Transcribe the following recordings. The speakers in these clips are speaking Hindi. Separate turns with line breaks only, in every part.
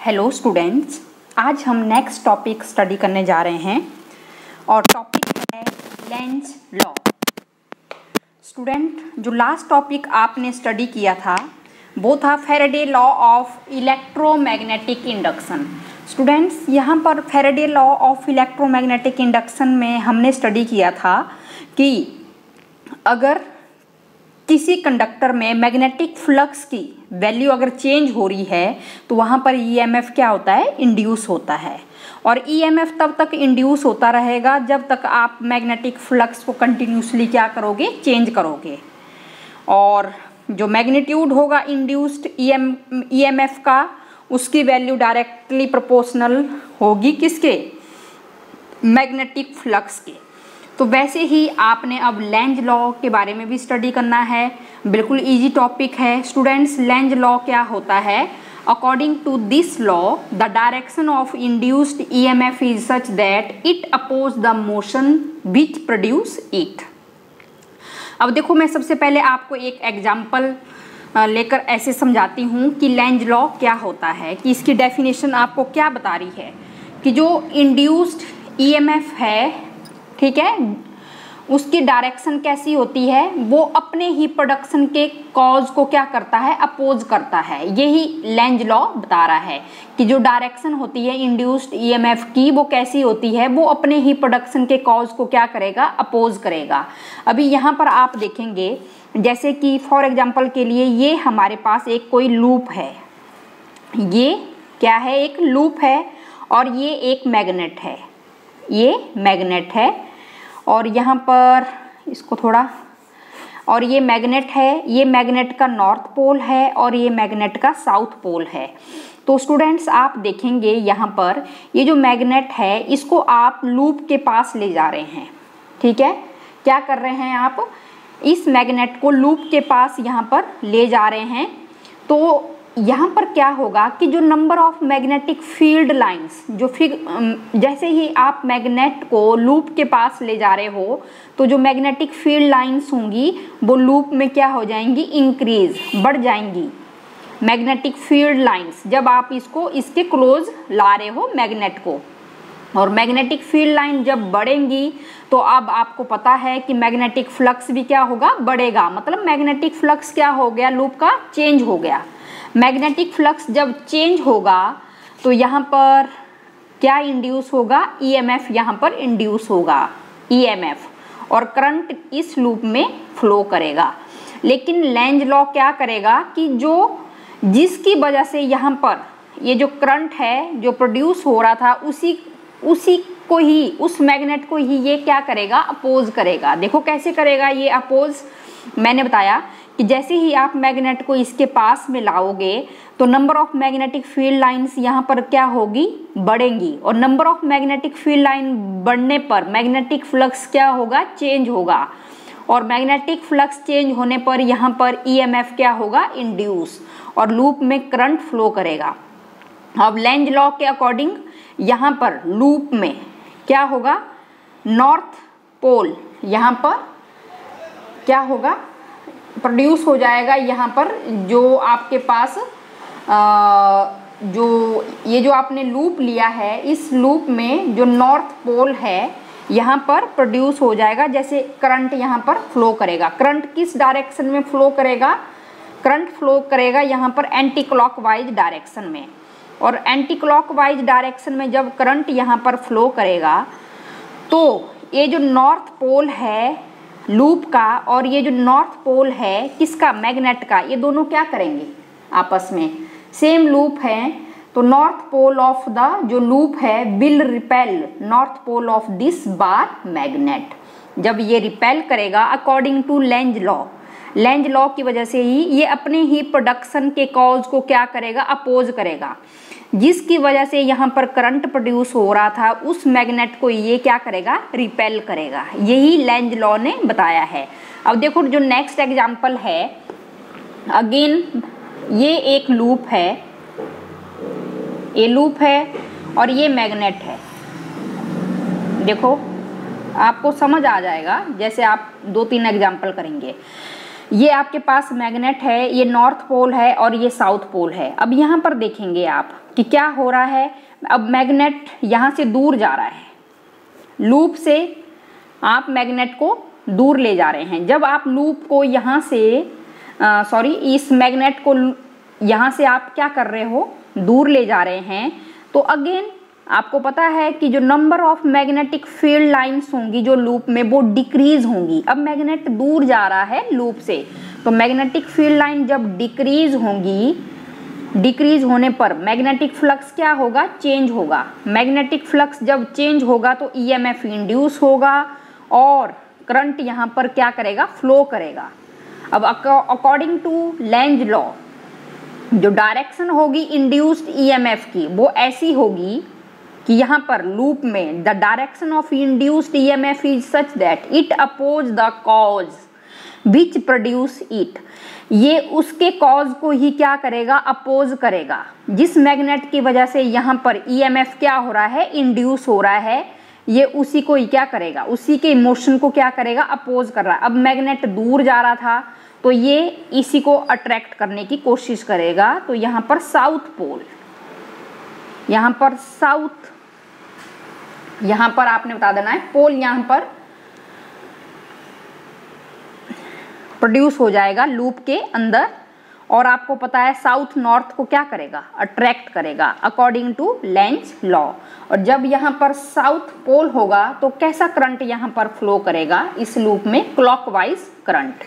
हेलो स्टूडेंट्स, आज हम नेक्स्ट टॉपिक स्टडी करने जा रहे हैं और टॉपिक है लेंज लॉ। स्टूडेंट, जो लास्ट टॉपिक आपने स्टडी किया था वो था Faraday law of electromagnetic induction. Students, यहाँ पर Faraday law of electromagnetic induction में हमने स्टडी किया था कि अगर किसी कंडक्टर में मैग्नेटिक फ्लक्स की वैल्यू अगर चेंज हो रही है तो वहाँ पर ईएमएफ क्या होता है, इंड्यूस होता है। और ईएमएफ तब तक इंड्यूस होता रहेगा जब तक आप मैग्नेटिक फ्लक्स को कंटिन्यूसली क्या करोगे, चेंज करोगे। और जो मैग्नीट्यूड होगा इंड्यूस्ड ईएमएफ का, उसकी वैल्यू डायरेक्टली प्रोपोर्शनल होगी किसके, मैग्नेटिक फ्लक्स के। तो वैसे ही आपने अब लेंज लॉ के बारे में भी स्टडी करना है। बिल्कुल इजी टॉपिक है स्टूडेंट्स। लेंज लॉ क्या होता है? According to this law the direction of induced EMF is such that it oppose the motion which produce it. अब देखो, मैं सबसे पहले आपको एक एग्जाम्पल लेकर ऐसे समझाती हूँ कि लेंज लॉ क्या होता है, कि इसकी डेफिनेशन आपको क्या बता रही है कि जो इंड्यूस्ड ईएमएफ है, ठीक है, उसकी डायरेक्शन कैसी होती है, वो अपने ही प्रोडक्शन के कॉज को क्या करता है, अपोज करता है। यही लेंज लॉ बता रहा है कि जो डायरेक्शन होती है इंड्यूस्ड ईएमएफ की वो कैसी होती है, वो अपने ही प्रोडक्शन के कॉज को क्या करेगा, अपोज करेगा। अभी यहाँ पर आप देखेंगे, जैसे कि फॉर एग्जांपल के लिए ये हमारे पास एक कोई लूप है, ये क्या है, एक लूप है, और ये एक मैग्नेट है, ये मैग्नेट है, और यहाँ पर इसको थोड़ा, और ये मैग्नेट है, ये मैग्नेट का नॉर्थ पोल है और ये मैग्नेट का साउथ पोल है। तो स्टूडेंट्स आप देखेंगे यहाँ पर ये जो मैग्नेट है इसको आप लूप के पास ले जा रहे हैं, ठीक है। क्या कर रहे हैं आप, इस मैग्नेट को लूप के पास यहाँ पर ले जा रहे हैं। तो यहाँ पर क्या होगा कि जो number of magnetic field lines, जो जैसे ही आप मैग्नेट को लूप के पास ले जा रहे हो तो जो मैग्नेटिक फील्ड लाइंस होंगी वो लूप में क्या हो जाएंगी, इंक्रीज, बढ़ जाएंगी। मैग्नेटिक फील्ड लाइंस जब आप इसको इसके क्लोज ला रहे हो मैग्नेट को, और मैग्नेटिक फील्ड लाइन जब बढ़ेंगी तो अब आपको पता है कि मैग्नेटिक फ्लक्स भी क्या होगा, बढ़ेगा। मतलब मैग्नेटिक फ्लक्स क्या हो गया, लूप का चेंज हो गया। मैग्नेटिक फ्लक्स जब चेंज होगा तो यहाँ पर क्या इंड्यूस होगा, ईएमएफ यहाँ पर इंड्यूस होगा, ईएमएफ, और करंट इस लूप में फ्लो करेगा। लेकिन लेंज लॉ क्या करेगा कि जो जिसकी वजह से यहाँ पर ये जो करंट है जो प्रोड्यूस हो रहा था उसी को ही, उस मैग्नेट को ही ये क्या करेगा, अपोज करेगा। देखो कैसे करेगा ये अपोज। मैंने बताया कि जैसे ही आप मैग्नेट को इसके पास में लाओगे तो number of magnetic field lines यहाँ पर क्या होगी, बढ़ेंगी, और number of magnetic field line बढ़ने पर मैग्नेटिक फ्लक्स क्या होगा, चेंज होगा, और मैग्नेटिक फ्लक्स चेंज होने पर यहाँ पर ईएमएफ क्या होगा, इंड्यूस, और लूप में करंट फ्लो करेगा। अब लेंज लॉ के अकॉर्डिंग यहाँ पर लूप में क्या होगा, नॉर्थ पोल यहाँ पर क्या होगा, प्रोड्यूस हो जाएगा। यहाँ पर जो आपके पास जो आपने लूप लिया है, इस लूप में जो नॉर्थ पोल है यहाँ पर प्रोड्यूस हो जाएगा। जैसे करंट यहाँ पर फ्लो करेगा, करंट किस डायरेक्शन में फ्लो करेगा, करंट फ्लो करेगा यहाँ पर एंटी क्लॉकवाइज डायरेक्शन में। और एंटी क्लॉकवाइज डायरेक्शन में जब करंट यहाँ पर फ्लो करेगा तो ये जो नॉर्थ पोल है लूप का और ये जो नॉर्थ पोल है किसका, मैग्नेट का, ये दोनों क्या करेंगे, आपस में सेम लूप है, तो नॉर्थ पोल ऑफ द जो लूप है will repel north pole of this bar magnet. जब ये रिपेल करेगा according to Lenz law, Lenz law की वजह से ही ये अपने ही प्रोडक्शन के कॉज को क्या करेगा, अपोज करेगा। जिसकी वजह से यहाँ पर करंट प्रोड्यूस हो रहा था उस मैग्नेट को ये क्या करेगा, रिपेल करेगा। यही लेंज लॉ ने बताया है। अब देखो जो नेक्स्ट एग्जांपल है, अगेन ये एक लूप है, ये लूप है और ये मैग्नेट है। देखो आपको समझ आ जाएगा जैसे आप 2-3 एग्जांपल करेंगे। ये आपके पास मैग्नेट है, ये नॉर्थ पोल है और ये साउथ पोल है। अब यहाँ पर देखेंगे आप कि क्या हो रहा है। अब मैग्नेट यहाँ से दूर जा रहा है, लूप से आप मैग्नेट को दूर ले जा रहे हैं। जब आप लूप को यहाँ से इस मैग्नेट को यहाँ से आप क्या कर रहे हो, दूर ले जा रहे हैं, तो अगेन आपको पता है कि जो number of magnetic field lines होंगी जो लूप में, वो डिक्रीज होंगी। अब मैग्नेट दूर जा रहा है लूप से, तो मैग्नेटिक फील्ड लाइन जब डिक्रीज होंगी, डिक्रीज होने पर मैग्नेटिक फ्लक्स क्या होगा, चेंज होगा। मैग्नेटिक फ्लक्स जब चेंज होगा तो ईएमएफ इंड्यूस होगा और करंट यहाँ पर क्या करेगा, फ्लो करेगा। अब अकॉर्डिंग टू लेंज लॉ जो डायरेक्शन होगी इंड्यूस्ड ईएमएफ की वो ऐसी होगी कि यहाँ पर लूप में the direction of induced EMF is such that it oppose the cause which produce it. ये उसके कॉज को ही क्या करेगा, अपोज करेगा, जिस मैग्नेट की वजह से यहाँ पर ईएमएफ क्या हो रहा है, इंड्यूस हो रहा है, ये उसी को ही क्या करेगा, उसी के इमोशन को क्या करेगा, अपोज कर रहा है। अब मैग्नेट दूर जा रहा था तो ये इसी को अट्रैक्ट करने की कोशिश करेगा। तो यहाँ पर साउथ पोल, यहाँ पर साउथ, यहाँ पर आपने बता देना है पोल यहाँ पर प्रोड्यूस हो जाएगा लूप के अंदर, और आपको पता है साउथ नॉर्थ को क्या करेगा, अट्रैक्ट करेगा अकॉर्डिंग टू लेंज लॉ। और जब यहाँ पर साउथ पोल होगा तो कैसा करंट यहाँ पर फ्लो करेगा इस लूप में, क्लॉकवाइज करंट।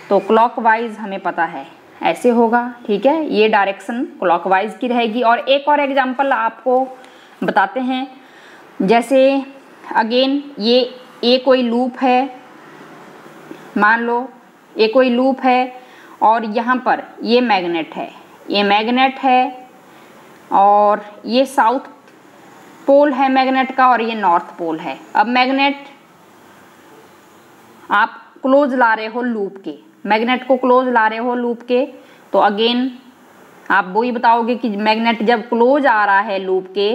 तो क्लॉकवाइज हमें पता है ऐसे होगा, ठीक है, ये डायरेक्शन क्लॉकवाइज की रहेगी। और एक और एग्जांपल आपको बताते हैं, जैसे अगेन ये कोई लूप है, मान लो ये कोई लूप है और यहाँ पर ये मैग्नेट है, ये मैग्नेट है और ये साउथ पोल है मैग्नेट का और ये नॉर्थ पोल है। अब मैग्नेट आप क्लोज ला रहे हो लूप के, मैग्नेट को क्लोज ला रहे हो लूप के, तो अगेन आप वो ही बताओगे कि मैग्नेट जब क्लोज आ रहा है लूप के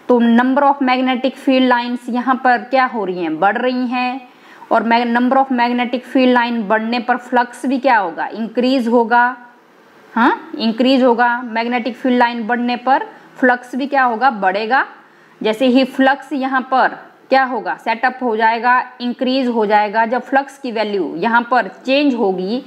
तो number of magnetic field lines यहाँ पर क्या हो रही हैं, बढ़ रही हैं। और number of magnetic field line बढ़ने पर फ्लक्स भी क्या होगा, इंक्रीज होगा। हाँ, इंक्रीज होगा। मैग्नेटिक फील्ड लाइन बढ़ने पर फ्लक्स भी क्या होगा, बढ़ेगा। जैसे ही फ्लक्स यहाँ पर क्या होगा, सेटअप हो जाएगा, इंक्रीज हो जाएगा। जब फ्लक्स की वैल्यू यहाँ पर चेंज होगी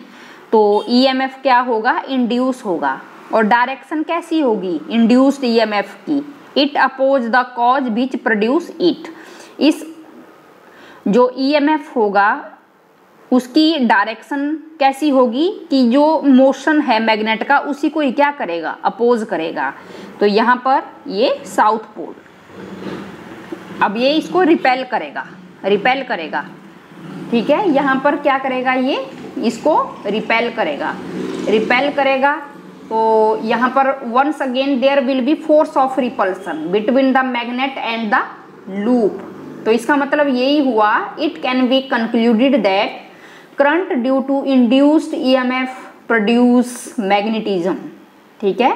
तो ईएमएफ क्या होगा, इंड्यूस होगा। और डायरेक्शन कैसी होगी इंड्यूस्ड ईएमएफ की, it oppose the cause which produce it. इस जो ईएमएफ होगा उसकी डायरेक्शन कैसी होगी कि जो मोशन है मैग्नेट का उसी को ही क्या करेगा, अपोज करेगा। तो यहाँ पर ये साउथ पोल, अब ये इसको रिपेल करेगा, रिपेल करेगा, ठीक है। यहाँ पर क्या करेगा, ये इसको रिपेल करेगा, रिपेल करेगा। तो यहाँ पर once again there will be force of repulsion between the magnet and the loop. तो इसका मतलब यही हुआ, it can be concluded that current due to induced EMF produce magnetism, ठीक है।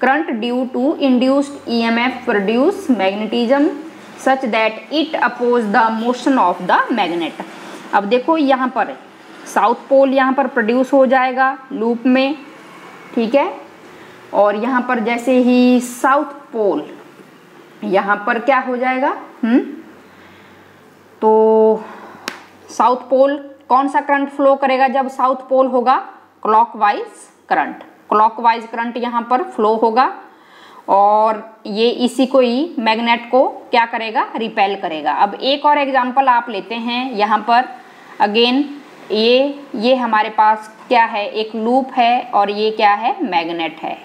Current due to induced EMF produce magnetism such that it oppose the motion of the magnet. अब देखो यहाँ पर साउथ पोल यहाँ पर प्रोड्यूस हो जाएगा लूप में, ठीक है। और यहाँ पर जैसे ही साउथ पोल यहाँ पर क्या हो जाएगा, तो साउथ पोल कौन सा करंट फ्लो करेगा जब साउथ पोल होगा, क्लॉकवाइज करंट, क्लॉकवाइज करंट यहाँ पर फ्लो होगा। और ये इसी को ही मैग्नेट को क्या करेगा, रिपेल करेगा। अब एक और एग्जांपल आप लेते हैं, यहाँ पर अगेन ये हमारे पास क्या है, एक लूप है और ये क्या है, मैग्नेट है।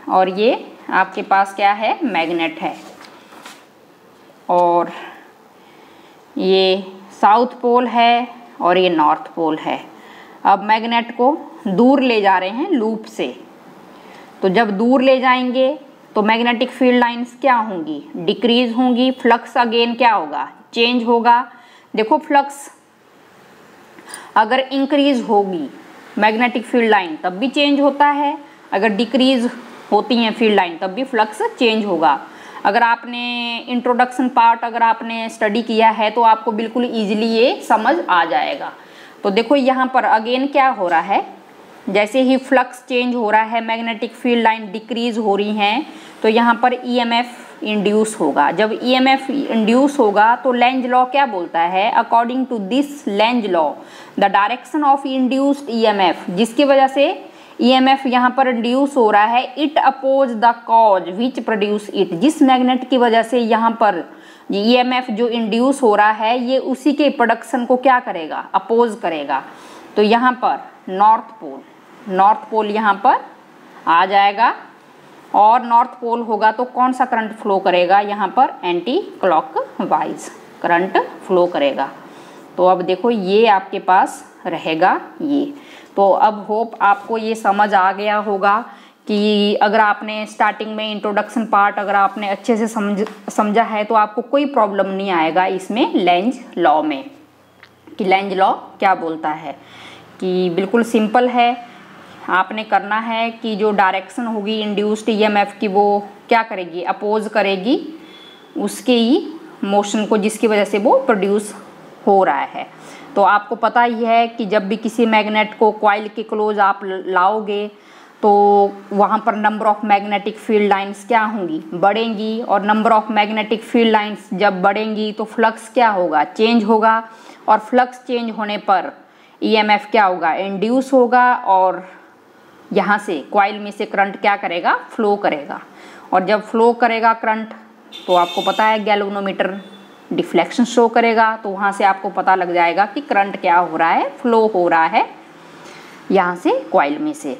और ये आपके पास क्या है, मैग्नेट है। और ये साउथ पोल है और ये नॉर्थ पोल है। अब मैग्नेट को दूर ले जा रहे हैं लूप से, तो जब दूर ले जाएंगे तो मैग्नेटिक फील्ड लाइंस क्या होंगी, डिक्रीज होंगी। फ्लक्स अगेन क्या होगा, चेंज होगा। देखो फ्लक्स अगर इंक्रीज होगी मैग्नेटिक फील्ड लाइन तब भी चेंज होता है, अगर डिक्रीज होती हैं फील्ड लाइन तब भी फ्लक्स चेंज होगा। अगर आपने इंट्रोडक्शन पार्ट अगर आपने स्टडी किया है तो आपको बिल्कुल ईजिली ये समझ आ जाएगा। तो देखो यहाँ पर अगेन क्या हो रहा है, जैसे ही फ्लक्स चेंज हो रहा है, मैग्नेटिक फील्ड लाइन डिक्रीज हो रही हैं, तो यहाँ पर ईएमएफ इंड्यूस होगा। जब ईएमएफ इंड्यूस होगा तो लेंज लॉ क्या बोलता है, according to this Lenz law the direction of induced EMF, जिसकी वजह से ईएमएफ यहाँ पर इंड्यूस हो रहा है, it oppose the cause which produce it, जिस मैग्नेट की वजह से यहाँ पर ईएमएफ जो इंड्यूस हो रहा है ये उसी के प्रोडक्शन को क्या करेगा, अपोज करेगा। तो यहाँ पर नॉर्थ पोल यहाँ पर आ जाएगा, और नॉर्थ पोल होगा तो कौन सा करंट फ्लो करेगा, यहाँ पर एंटी क्लॉकवाइज करंट फ्लो करेगा। तो अब देखो ये आपके पास रहेगा ये। तो अब होप आपको ये समझ आ गया होगा कि अगर आपने स्टार्टिंग में इंट्रोडक्शन पार्ट अगर आपने अच्छे से समझा है तो आपको कोई प्रॉब्लम नहीं आएगा इसमें लेंज लॉ में, कि लेंज लॉ क्या बोलता है, कि बिल्कुल सिंपल है। आपने करना है कि जो डायरेक्शन होगी इंड्यूस्ड ईएमएफ की वो क्या करेगी, अपोज करेगी उसके ही मोशन को, जिसकी वजह से वो प्रोड्यूस हो रहा है। तो आपको पता ही है कि जब भी किसी मैग्नेट को कॉइल के क्लोज आप लाओगे तो वहाँ पर number of magnetic field lines क्या होंगी, बढ़ेंगी, और number of magnetic field lines जब बढ़ेंगी तो फ्लक्स क्या होगा, चेंज होगा, और फ्लक्स चेंज होने पर ईएमएफ क्या होगा, इंड्यूस होगा, और यहाँ से कॉइल में से करंट क्या करेगा, फ्लो करेगा। और जब फ्लो करेगा करंट तो आपको पता है गैल्वेनोमीटर डिफ्लेक्शन शो करेगा, तो वहाँ से आपको पता लग जाएगा कि करंट क्या हो रहा है, फ्लो हो रहा है यहाँ से कॉइल में से।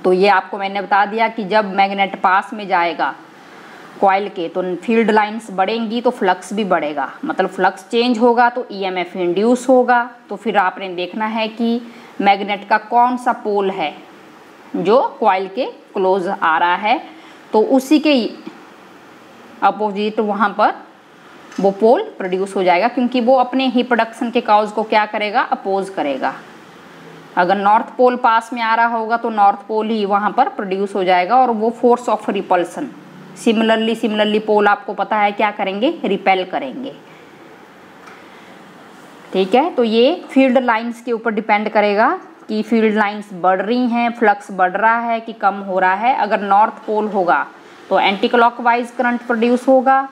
तो ये आपको मैंने बता दिया कि जब मैग्नेट पास में जाएगा कॉइल के तो फील्ड लाइंस बढ़ेंगी तो फ्लक्स भी बढ़ेगा, मतलब फ्लक्स चेंज होगा तो ईएमएफ इंड्यूस होगा। तो फिर आपने देखना है कि मैग्नेट का कौन सा पोल है जो कॉइल के क्लोज आ रहा है, तो उसी के अपोजिट वहाँ पर वो पोल प्रोड्यूस हो जाएगा, क्योंकि वो अपने ही प्रोडक्शन के कॉज को क्या करेगा, अपोज करेगा। अगर नॉर्थ पोल पास में आ रहा होगा तो नॉर्थ पोल ही वहाँ पर प्रोड्यूस हो जाएगा, और वो फोर्स ऑफ रिपल्सन सिमिलरली पोल आपको पता है क्या करेंगे, रिपेल करेंगे। ठीक है, तो ये फील्ड लाइंस के ऊपर डिपेंड करेगा कि फील्ड लाइंस बढ़ रही हैं, फ्लक्स बढ़ रहा है कि कम हो रहा है। अगर नॉर्थ पोल होगा तो एंटी क्लॉकवाइज करंट प्रोड्यूस होगा,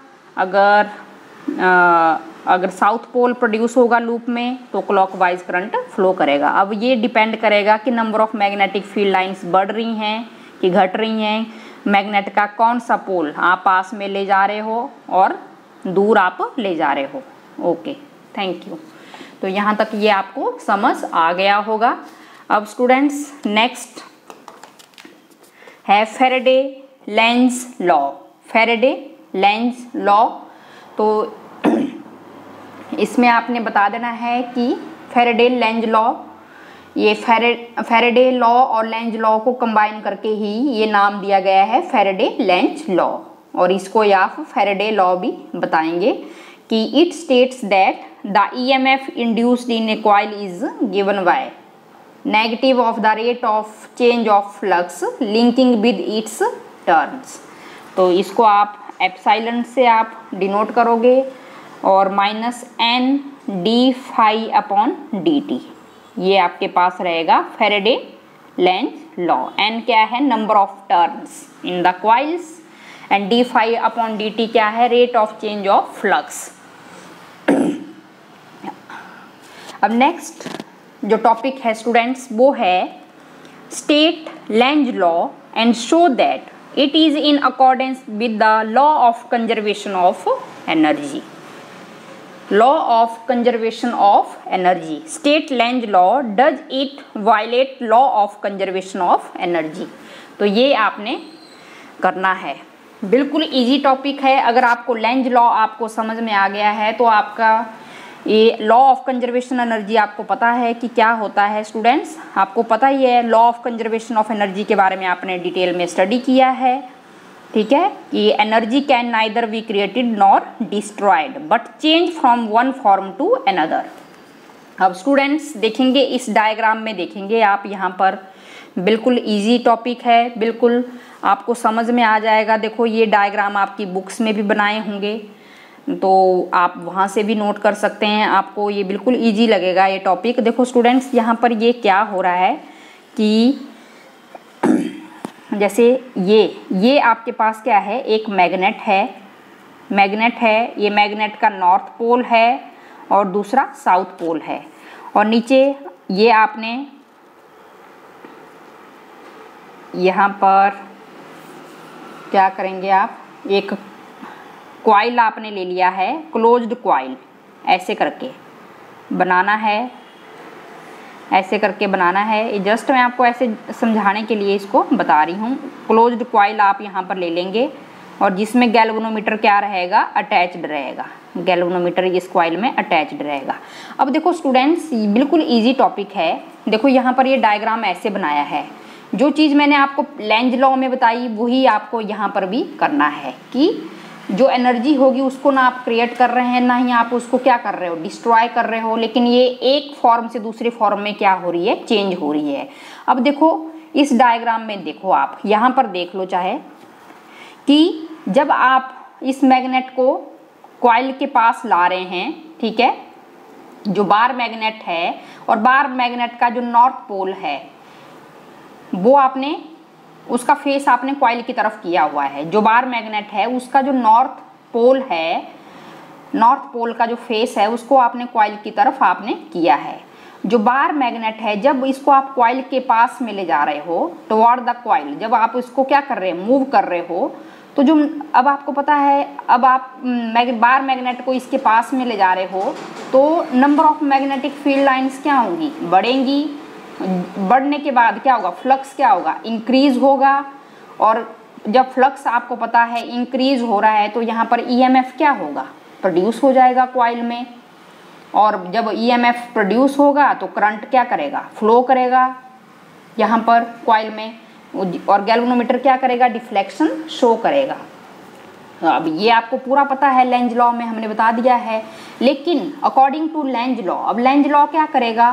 अगर साउथ पोल प्रोड्यूस होगा लूप में तो क्लॉकवाइज करंट फ्लो करेगा। अब ये डिपेंड करेगा कि number of magnetic field lines बढ़ रही हैं कि घट रही हैं, मैग्नेट का कौन सा पोल आप पास में ले जा रहे हो और दूर आप ले जा रहे हो। Okay, thank you. तो यहाँ तक ये आपको समझ आ गया होगा। अब स्टूडेंट्स नेक्स्ट है Faraday Lenz law. Faraday Lenz law, तो इसमें आपने बता देना है कि फैराडे लेंज लॉ, ये फैराडे लॉ और लेंज लॉ को कंबाइन करके ही ये नाम दिया गया है फैराडे लेंज लॉ, और इसको आप फैराडे लॉ भी बताएंगे कि it states that the EMF induced in A coil is given by negative of the rate of change of flux linking with its turns. तो इसको आप एप्सिलॉन से आप डिनोट करोगे, और -n d∅/dt ये आपके पास रहेगा फैराडे लेंज लॉ। n क्या है, number of turns in the coils, and d∅/dt क्या है, rate of change of flux. अब नेक्स्ट जो टॉपिक है स्टूडेंट्स वो है state Lenz law and show that it is in accordance with the law of conservation of energy. Law of conservation of energy. State Lenz law, does it violate law of conservation of energy? तो ये आपने करना है। बिल्कुल इजी टॉपिक है। अगर आपको लेंज लॉ आपको समझ में आ गया है तो आपका ये लॉ ऑफ कंजर्वेशन एनर्जी आपको पता है कि क्या होता है स्टूडेंट्स, आपको पता ही है। Law of conservation of energy के बारे में आपने डिटेल में स्टडी किया है, ठीक है, कि energy can neither be created nor destroyed but change from one form to another. अब स्टूडेंट्स देखेंगे इस डायग्राम में, देखेंगे आप यहाँ पर बिल्कुल इजी टॉपिक है, बिल्कुल आपको समझ में आ जाएगा। देखो ये डायग्राम आपकी बुक्स में भी बनाए होंगे, तो आप वहाँ से भी नोट कर सकते हैं, आपको ये बिल्कुल इजी लगेगा ये टॉपिक। देखो स्टूडेंट्स, यहाँ पर ये क्या हो रहा है कि जैसे ये आपके पास क्या है, एक मैग्नेट है, ये मैग्नेट का नॉर्थ पोल है और दूसरा साउथ पोल है। और नीचे ये आपने यहाँ पर क्या करेंगे, आप एक कॉइल आपने ले लिया है, क्लोज्ड कॉइल, ऐसे करके बनाना है, ऐसे करके बनाना है। जस्ट मैं आपको ऐसे समझाने के लिए इसको बता रही हूँ। क्लोज्ड कॉइल आप यहाँ पर ले लेंगे और जिसमें गैल्वेनोमीटर क्या रहेगा, अटैच्ड रहेगा, गैल्वेनोमीटर इस कॉइल में अटैच्ड रहेगा। अब देखो स्टूडेंट्स, बिल्कुल इजी टॉपिक है। देखो यहाँ पर ये डायग्राम ऐसे बनाया है, जो चीज़ मैंने आपको लेंज लॉ में बताई वही आपको यहाँ पर भी करना है कि जो एनर्जी होगी उसको ना आप क्रिएट कर रहे हैं, ना ही आप उसको क्या कर रहे हो, डिस्ट्रॉय कर रहे हो, लेकिन ये एक फॉर्म से दूसरे फॉर्म में क्या हो रही है, चेंज हो रही है। अब देखो इस डायग्राम में देखो, आप यहाँ पर देख लो चाहे कि जब आप इस मैग्नेट को कॉइल के पास ला रहे हैं, ठीक है, जो बार मैग्नेट है और बार मैग्नेट का जो नॉर्थ पोल है वो आपने उसका फेस आपने कॉइल की तरफ किया हुआ है। जो बार मैग्नेट है उसका जो नॉर्थ पोल है, नॉर्थ पोल का जो फेस है उसको आपने कॉइल की तरफ आपने किया है। जो बार मैग्नेट है, जब इसको आप कॉइल के पास में ले जा रहे हो टुवर्ड द कॉइल, जब आप इसको क्या कर रहे हैं, मूव कर रहे हो, तो जो अब आपको पता है, अब आप बार मैग्नेट को इसके पास में ले जा रहे हो तो number of magnetic field lines क्या होंगी, बढ़ेंगी। बढ़ने के बाद क्या होगा, फ्लक्स क्या होगा, इंक्रीज होगा। और जब फ्लक्स आपको पता है इंक्रीज हो रहा है तो यहाँ पर ईएमएफ क्या होगा, प्रोड्यूस हो जाएगा कॉइल में। और जब ईएमएफ प्रोड्यूस होगा तो करंट क्या करेगा, फ्लो करेगा यहाँ पर कॉइल में, और गैल्वेनोमीटर क्या करेगा, डिफ्लेक्शन शो करेगा। अब ये आपको पूरा पता है, लेंज लॉ में हमने बता दिया है। लेकिन अकॉर्डिंग टू लेंज लॉ, अब लेंज लॉ क्या करेगा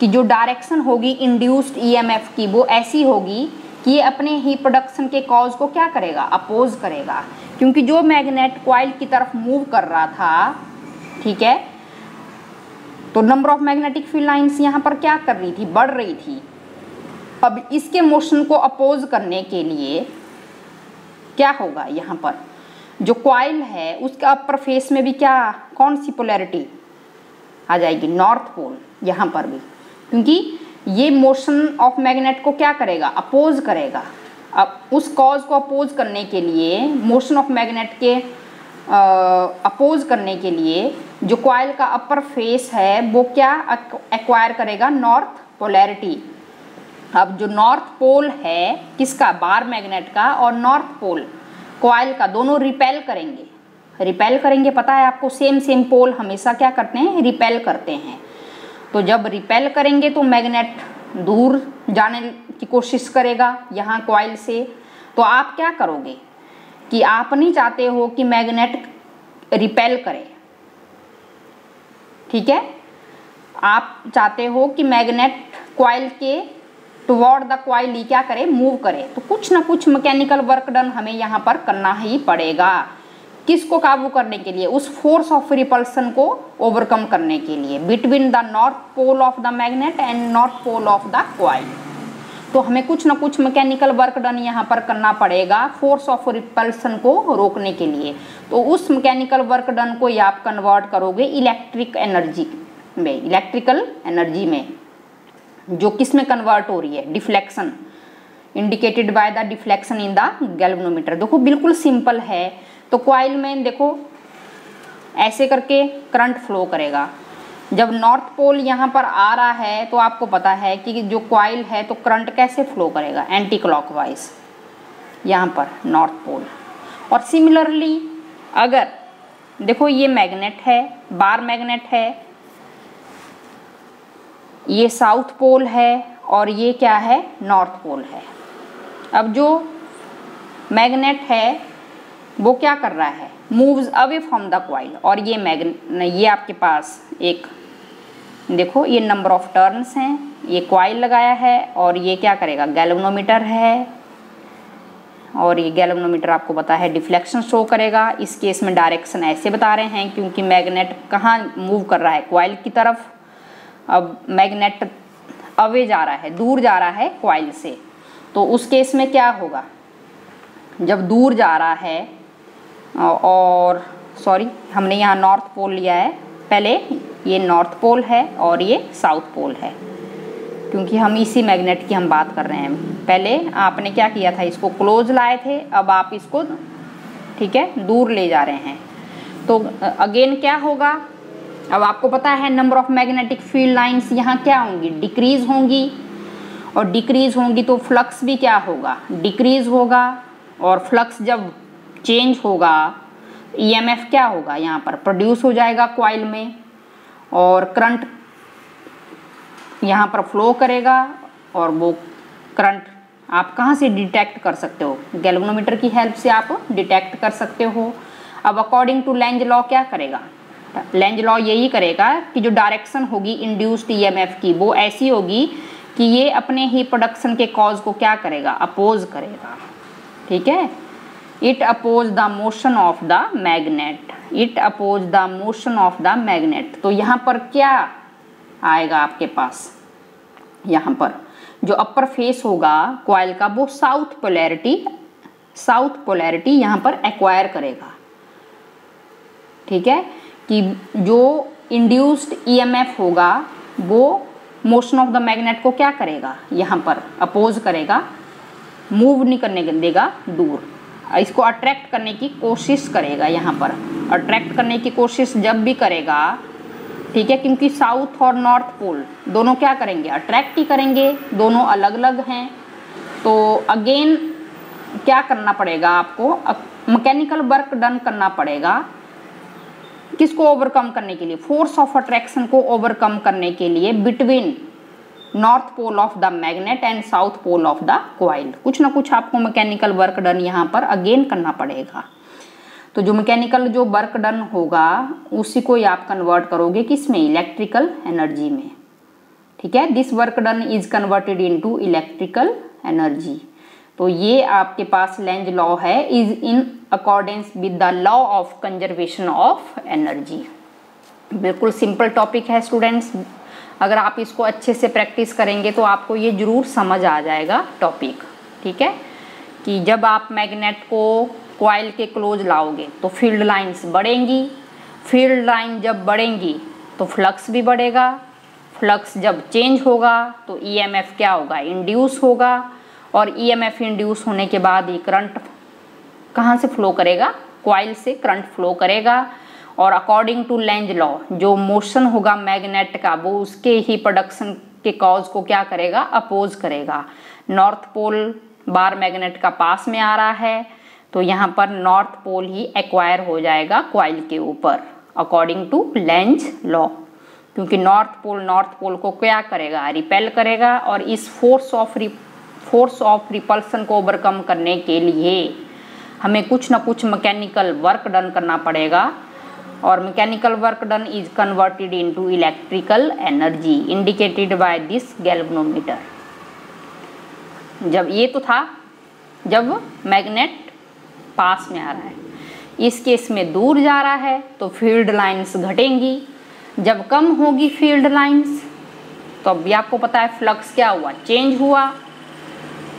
कि जो डायरेक्शन होगी इंड्यूस्ड ईएमएफ की वो ऐसी होगी कि ये अपने ही प्रोडक्शन के कॉज को क्या करेगा, अपोज करेगा। क्योंकि जो मैग्नेट कॉइल की तरफ मूव कर रहा था, ठीक है, तो number of magnetic field lines यहाँ पर क्या कर रही थी, बढ़ रही थी। अब इसके मोशन को अपोज करने के लिए क्या होगा, यहाँ पर जो कॉइल है उसका अपर फेस में भी क्या, कौन सी पोलैरिटी आ जाएगी, नॉर्थ पोल यहाँ पर भी, क्योंकि ये मोशन ऑफ मैग्नेट को क्या करेगा, अपोज करेगा। अब उस कॉज को अपोज करने के लिए, मोशन ऑफ मैग्नेट के अपोज करने के लिए जो कॉइल का अपर फेस है वो क्या एक्वायर करेगा, नॉर्थ पोलैरिटी। अब जो नॉर्थ पोल है किसका, बार मैग्नेट का, और नॉर्थ पोल कॉइल का, दोनों रिपेल करेंगे। रिपेल करेंगे, पता है आपको, सेम पोल हमेशा क्या करते हैं, रिपेल करते हैं। तो जब रिपेल करेंगे तो मैग्नेट दूर जाने की कोशिश करेगा यहाँ कॉइल से। तो आप क्या करोगे कि आप नहीं चाहते हो कि मैग्नेट रिपेल करे, ठीक है, आप चाहते हो कि मैग्नेट कॉइल के टुवर्ड द कॉइल ही क्या करे, मूव करे। तो कुछ ना कुछ मैकेनिकल वर्क डन हमें यहाँ पर करना ही पड़ेगा। किसको काबू करने के लिए, उस फोर्स ऑफ रिपल्सन को ओवरकम करने के लिए, between the north pole of the magnet and north pole of the coil. तो हमें कुछ ना कुछ मैकेनिकल वर्क डन यहाँ पर करना पड़ेगा फोर्स ऑफ रिपल्सन को रोकने के लिए। तो उस मैकेनिकल वर्क डन को आप कन्वर्ट करोगे इलेक्ट्रिक एनर्जी में, इलेक्ट्रिकल एनर्जी में, जो किस में कन्वर्ट हो रही है, deflection, indicated by the deflection in the galvanometer. देखो बिल्कुल सिंपल है। तो कॉइल में देखो ऐसे करके करंट फ्लो करेगा। जब नॉर्थ पोल यहाँ पर आ रहा है तो आपको पता है कि जो कॉइल है तो करंट कैसे फ्लो करेगा, एंटी क्लॉकवाइज यहाँ पर नॉर्थ पोल। और सिमिलरली अगर देखो ये मैग्नेट है, बार मैग्नेट है, ये साउथ पोल है और ये क्या है, नॉर्थ पोल है। अब जो मैग्नेट है वो क्या कर रहा है, moves away from the coil. और ये आपके पास एक देखो ये नंबर ऑफ टर्न्स हैं, ये कॉइल लगाया है और ये क्या करेगा, गैल्वेनोमीटर है। और ये गैल्वेनोमीटर आपको पता है डिफ्लेक्शन शो करेगा। इस केस में डायरेक्शन ऐसे बता रहे हैं क्योंकि मैग्नेट कहाँ मूव कर रहा है, कॉइल की तरफ। अब मैग्नेट अवे जा रहा है, दूर जा रहा है कॉइल से, तो उस केस में क्या होगा, जब दूर जा रहा है और सॉरी हमने यहाँ नॉर्थ पोल लिया है, पहले ये नॉर्थ पोल है और ये साउथ पोल है, क्योंकि हम इसी मैग्नेट की हम बात कर रहे हैं। पहले आपने क्या किया था, इसको क्लोज लाए थे, अब आप इसको ठीक है दूर ले जा रहे हैं। तो अगेन क्या होगा, अब आपको पता है number of magnetic field lines यहाँ क्या होंगी, डिक्रीज होंगी, और डिक्रीज होंगी तो फ्लक्स भी क्या होगा, डिक्रीज होगा। और फ्लक्स जब चेंज होगा ईएमएफ क्या होगा, यहाँ पर प्रोड्यूस हो जाएगा कॉइल में, और करंट यहाँ पर फ्लो करेगा। और वो करंट आप कहाँ से डिटेक्ट कर सकते हो, गैल्वेनोमीटर की हेल्प से आप डिटेक्ट कर सकते हो। अब अकॉर्डिंग टू लेंज लॉ क्या करेगा, लेंज लॉ यही करेगा कि जो डायरेक्शन होगी इंड्यूस्ड ईएमएफ की वो ऐसी होगी कि ये अपने ही प्रोडक्शन के कॉज को क्या करेगा, अपोज करेगा। ठीक है, it oppose the motion of the magnet, it oppose the motion of the magnet. तो यहाँ पर क्या आएगा आपके पास, यहाँ पर जो अपर फेस होगा कॉइल का वो साउथ पोलैरिटी यहाँ पर एक्वायर करेगा। ठीक है, कि जो इंड्यूस्ड ईएमएफ होगा वो मोशन ऑफ द मैग्नेट को क्या करेगा, यहाँ पर अपोज करेगा, मूव नहीं करने देगा दूर, इसको अट्रैक्ट करने की कोशिश करेगा। यहाँ पर अट्रैक्ट करने की कोशिश जब भी करेगा, ठीक है, क्योंकि साउथ और नॉर्थ पोल दोनों क्या करेंगे, अट्रैक्ट ही करेंगे, दोनों अलग अलग हैं। तो अगेन क्या करना पड़ेगा आपको, मैकेनिकल वर्क डन करना पड़ेगा, किसको ओवरकम करने के लिए, फोर्स ऑफ अट्रैक्शन को ओवरकम करने के लिए between north pole of the magnet and south pole of the coil. कुछ ना कुछ आपको मैकेनिकल वर्क डन यहाँ पर अगेन करना पड़ेगा। तो जो मैकेनिकल जो वर्क डन होगा उसी को ही आप कन्वर्ट करोगे किसमें, इलेक्ट्रिकल एनर्जी में। ठीक है, this work done is converted into electrical energy. तो ये आपके पास लेंज लॉ है, is in accordance with the law of conservation of energy. बिल्कुल सिंपल टॉपिक है स्टूडेंट्स, अगर आप इसको अच्छे से प्रैक्टिस करेंगे तो आपको ये जरूर समझ आ जाएगा टॉपिक। ठीक है, कि जब आप मैग्नेट को कॉइल के क्लोज लाओगे तो फील्ड लाइंस बढ़ेंगी, फील्ड लाइन जब बढ़ेंगी तो फ्लक्स भी बढ़ेगा, फ्लक्स जब चेंज होगा तो ईएमएफ क्या होगा, इंड्यूस होगा, और ईएमएफ इंड्यूस होने के बाद ये करंट कहाँ से फ्लो करेगा, कॉइल से करंट फ्लो करेगा। और अकॉर्डिंग टू लेंज लॉ जो मोशन होगा मैग्नेट का वो उसके ही प्रोडक्शन के कॉज को क्या करेगा, अपोज करेगा। नॉर्थ पोल बार मैग्नेट का पास में आ रहा है तो यहाँ पर नॉर्थ पोल ही एक्वायर हो जाएगा कॉइल के ऊपर अकॉर्डिंग टू लेंज लॉ, क्योंकि नॉर्थ पोल को क्या करेगा, रिपेल करेगा। और इस फोर्स ऑफ रिपल्सन को ओवरकम करने के लिए हमें कुछ ना कुछ मैकेनिकल वर्क डन करना पड़ेगा, और mechanical work done is converted into electrical energy indicated by this galvanometer. जब ये तो था जब मैग्नेट पास में आ रहा है, इस केस में दूर जा रहा है तो फील्ड लाइंस घटेंगी। जब कम होगी फील्ड लाइंस तो अभी आपको पता है फ्लक्स क्या हुआ, चेंज हुआ।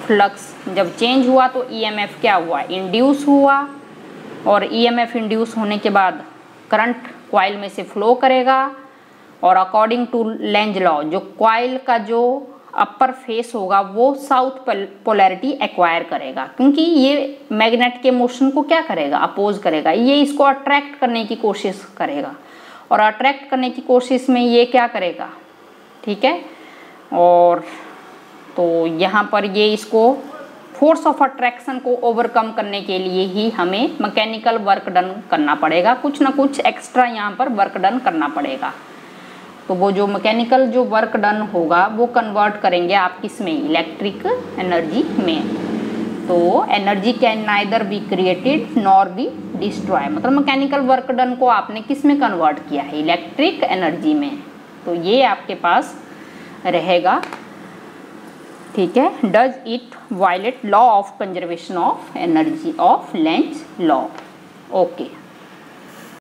फ्लक्स जब चेंज हुआ तो ईएमएफ क्या हुआ, इंड्यूस हुआ, और ईएमएफ इंड्यूस होने के बाद करंट कॉइल में से फ्लो करेगा। और अकॉर्डिंग टू लेंज लॉ जो कॉइल का जो अपर फेस होगा वो साउथ पोलैरिटी एक्वायर करेगा, क्योंकि ये मैग्नेट के मोशन को क्या करेगा, अपोज करेगा, ये इसको अट्रैक्ट करने की कोशिश करेगा, और अट्रैक्ट करने की कोशिश में ये क्या करेगा, ठीक है। और तो यहाँ पर ये इसको फोर्स ऑफ अट्रैक्शन को ओवरकम करने के लिए ही हमें मैकेनिकल वर्क डन करना पड़ेगा, कुछ ना कुछ एक्स्ट्रा यहाँ पर वर्क डन करना पड़ेगा। तो वो जो मैकेनिकल जो वर्क डन होगा वो कन्वर्ट करेंगे आप किस में, इलेक्ट्रिक एनर्जी में। तो energy can neither be created nor be destroy, मतलब मैकेनिकल वर्क डन को आपने किस में कन्वर्ट किया है, इलेक्ट्रिक एनर्जी में। तो ये आपके पास रहेगा ठीक है, does it violate law of conservation of energy of Lenz law. Okay.